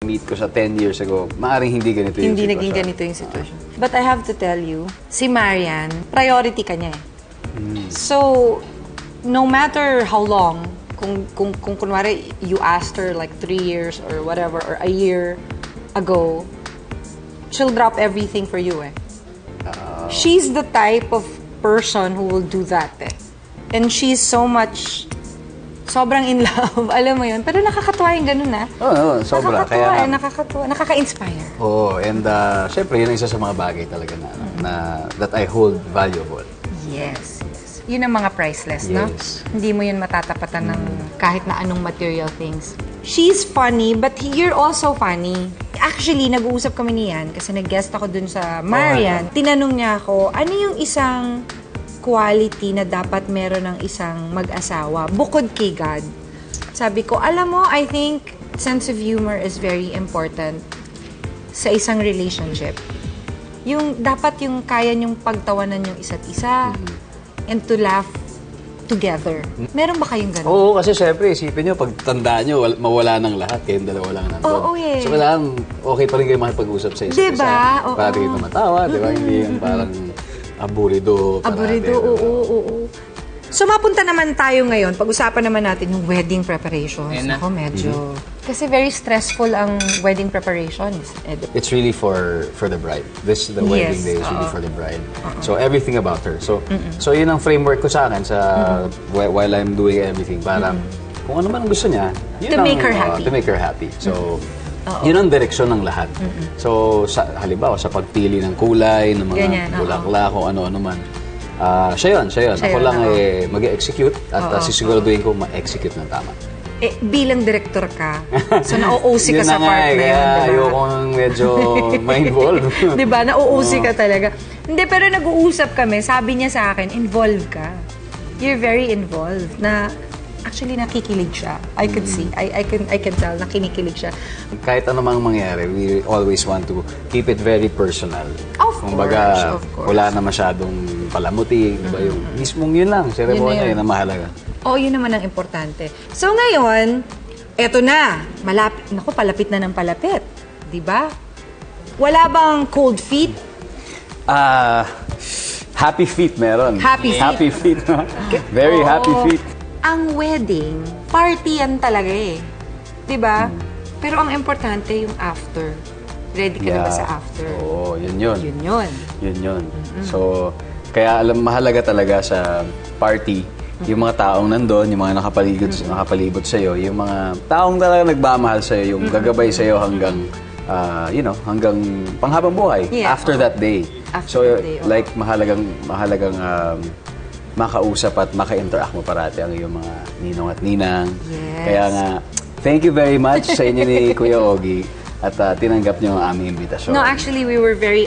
meet ko sa 10 years ago, maaaring hindi ganito yung Hindi sitwasyon. naging ganito yung sitwasyon. But I have to tell you, si Marian, priority ka niya eh. So, no matter how long, kung kunwari you asked her like 3 years or whatever, or a year ago, she'll drop everything for you eh. She's the type of person who will do that eh. And she's so much, sobrang in love, alam mo yun. Pero nakakatuwa yung ganun ah. Oo, sobra. Nakakatuwa Kaya, nakakatuwa, nakaka-inspire. and syempre, yun ang isa sa mga bagay talaga na that I hold valuable. Yes. Yun ang mga priceless, no? Yes. Hindi mo yun matatapatan ng kahit na anong material things. She's funny, but you're also funny. Actually, nag-uusap kami niyan kasi nag-guest ako dun sa Marian. Tinanong niya ako, ano yung isang quality na dapat meron ng isang mag-asawa bukod kay God? Sabi ko, alam mo, I think sense of humor is very important sa isang relationship. Yung dapat yung kaya niyong pagtawanan yung isa't isa and to laugh together. Meron ba kayong ganun? Oo, kasi syempre, isipin nyo, pag tandaan nyo, mawala ng lahat, kayong dalawa lang nandun. Oo, eh. So, kailangan okay pa rin kayo makipag-usap sa isa't Diba? isa. Oo. Para kayo matawa, di ba? Hindi yung parang aburido. Aburido, oo. So, mapunta naman tayo ngayon. Pag-usapan naman natin yung wedding preparations. Ako, medyo... Kasi very stressful ang wedding preparations. It's really for the bride. The wedding day is really for the bride. So, everything about her. So, yun ang framework ko sa akin while I'm doing everything. Para kung ano man ang gusto niya, yun To make her happy. To make her happy. So, yun ang direksyon ng lahat. So, halimbawa, sa pagpili ng kulay, ng mga bulaklak, o ano-ano man. Siya yun. Ako lang mag-execute at sisiguraduhin ko ma-execute ng tama. Eh, bilang director ka, so na-OOC ka sa part na yun, diba? Ayokong medyo ma-involve. Diba? Na-OOC ka talaga. Hindi, pero nag-uusap kami, sabi niya sa akin, involved ka. You're very involved. Na, actually, nakikilig siya. I could see. I can tell na kinikilig siya. Kahit ano mang mangyari, we always want to keep it very personal. Of course. Wala na masyadong palamuti. Diba? Yung mismong yun lang. Seremonya yun ang mahalaga. Oo, yun naman ang importante. So ngayon, eto na. Palapit na ng palapit. Diba? Wala bang cold feet? Happy feet meron. Happy feet. Happy feet. Very happy feet. Ang wedding, party yan talaga eh. Diba? Pero ang importante yung after. Ready ka na ba sa after? Oo, yun. Yun. So, kaya mahalaga talaga sa party, yung mga taong nandun, yung mga nakapalibot sa'yo, yung mga taong talaga nagmamahal sa'yo, yung gagabay sa'yo hanggang, hanggang panghabang buhay. Yeah, after that day. Like, mahalagang makausap at maka-interact mo parati ang iyong mga ninong at ninang. Yes. Kaya nga, thank you very much sa inyo ni Kuya Ogie at tinanggap niyo ang aming imbitasyon. No, actually, we were very